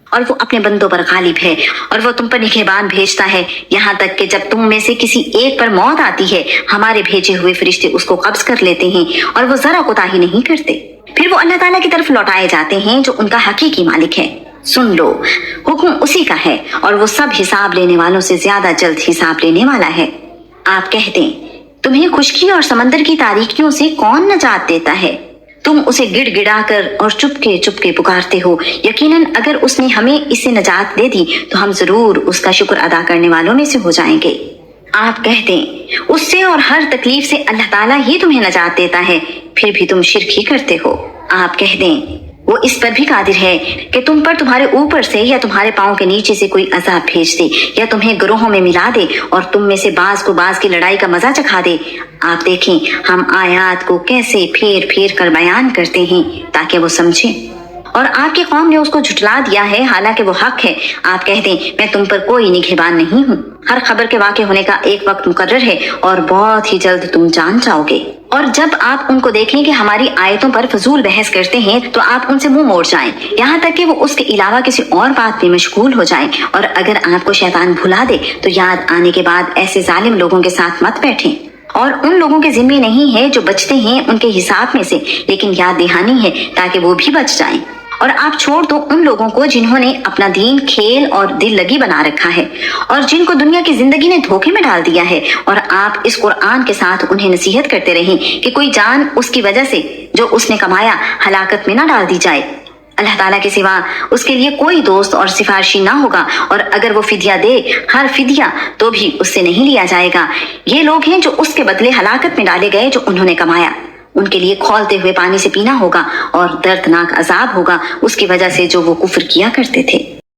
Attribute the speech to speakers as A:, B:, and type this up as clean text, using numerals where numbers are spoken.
A: اور وہ اپنے بندوں پر غالب ہے، اور وہ تم پر نگہبان بھیجتا ہے، یہاں تک کہ جب تم میں سے کسی ایک پر موت آتی ہے ہمارے بھیجے ہوئے فرشتے اس کو قبض کر لیتے ہیں اور وہ ذرا کوتاہی نہیں کرتے۔ پھر وہ اللہ تعالیٰ کی طرف لوٹائے جاتے ہیں جو ان کا حقیقی مالک ہے۔ سن لو، حکم اسی کا ہے اور وہ سب حساب لینے والوں سے زیادہ جلد حساب لینے والا ہے۔ آپ کہہ دیں، تمہیں خشکی اور سمندر کی تاریکیوں سے کون نجات دیتا ہے؟ تم اسے گڑ گڑا کر اور چپکے چپکے پکارتے ہو۔ یقیناً اگر اس نے ہمیں اس سے نجات دے دی تو ہم ضرور اس کا شکر ادا کرنے والوں میں سے ہو جائیں گے۔ آپ کہہ دیں، اس سے اور ہر تکلیف سے اللہ تعالیٰ ہی تمہیں نجات دیتا ہے، پھر بھی تم شرک ہی کرتے ہو۔ آپ کہہ دیں، وہ اس پر بھی قادر ہے کہ تم پر تمہارے اوپر سے یا تمہارے پاؤں کے نیچے سے کوئی عذاب بھیج دے یا تمہیں گروہوں میں ملا دے اور تم میں سے بعض کو بعض کی لڑائی کا مزہ چکھا دے۔ آپ دیکھیں ہم آیات کو کیسے پھیر پھیر کر بیان کرتے ہیں تاکہ وہ سمجھیں۔ اور آپ کی قوم نے اس کو جھٹلا دیا ہے حالانکہ وہ حق ہے۔ آپ کہہ دیں، میں تم پر کوئی نگہبان نہیں ہوں۔ ہر خبر کے واقع ہونے کا ایک وقت مقرر ہے اور بہت ہی جلد تم جان جاؤ گے۔ اور جب آپ ان کو دیکھیں کہ ہماری آیتوں پر فضول بحث کرتے ہیں تو آپ ان سے منہ موڑ جائیں، یہاں تک کہ وہ اس کے علاوہ کسی اور بات میں مشغول ہو جائیں۔ اور اگر آپ کو شیطان بھلا دے تو یاد آنے کے بعد ایسے ظالم لوگوں کے ساتھ مت بیٹھیں۔ اور ان لوگوں کے ذمے نہیں ہے جو بچتے ہیں ان کے حساب میں سے، لیکن یاد دہانی ہے تاکہ وہ بھی بچ جائیں۔ اور آپ چھوڑ دو ان لوگوں کو جنہوں نے اپنا دین کھیل اور دل لگی بنا رکھا ہے اور جن کو دنیا کی زندگی نے دھوکے میں ڈال دیا ہے، اور آپ اس قرآن کے ساتھ انہیں نصیحت کرتے رہیں کہ کوئی جان اس کی وجہ سے جو اس نے کمایا ہلاکت میں نہ ڈال دی جائے۔ اللہ تعالیٰ کے سوا اس کے لیے کوئی دوست اور سفارشی نہ ہوگا، اور اگر وہ فدیہ دے ہر فدیہ تو بھی اس سے نہیں لیا جائے گا۔ یہ لوگ ہیں جو اس کے بدلے ہلاکت میں ڈالے گئے جو انہوں نے کمایا۔ ان کے لیے کھولتے ہوئے پانی سے پینا ہوگا اور دردناک عذاب ہوگا اس کی وجہ سے جو وہ کفر کیا کرتے تھے۔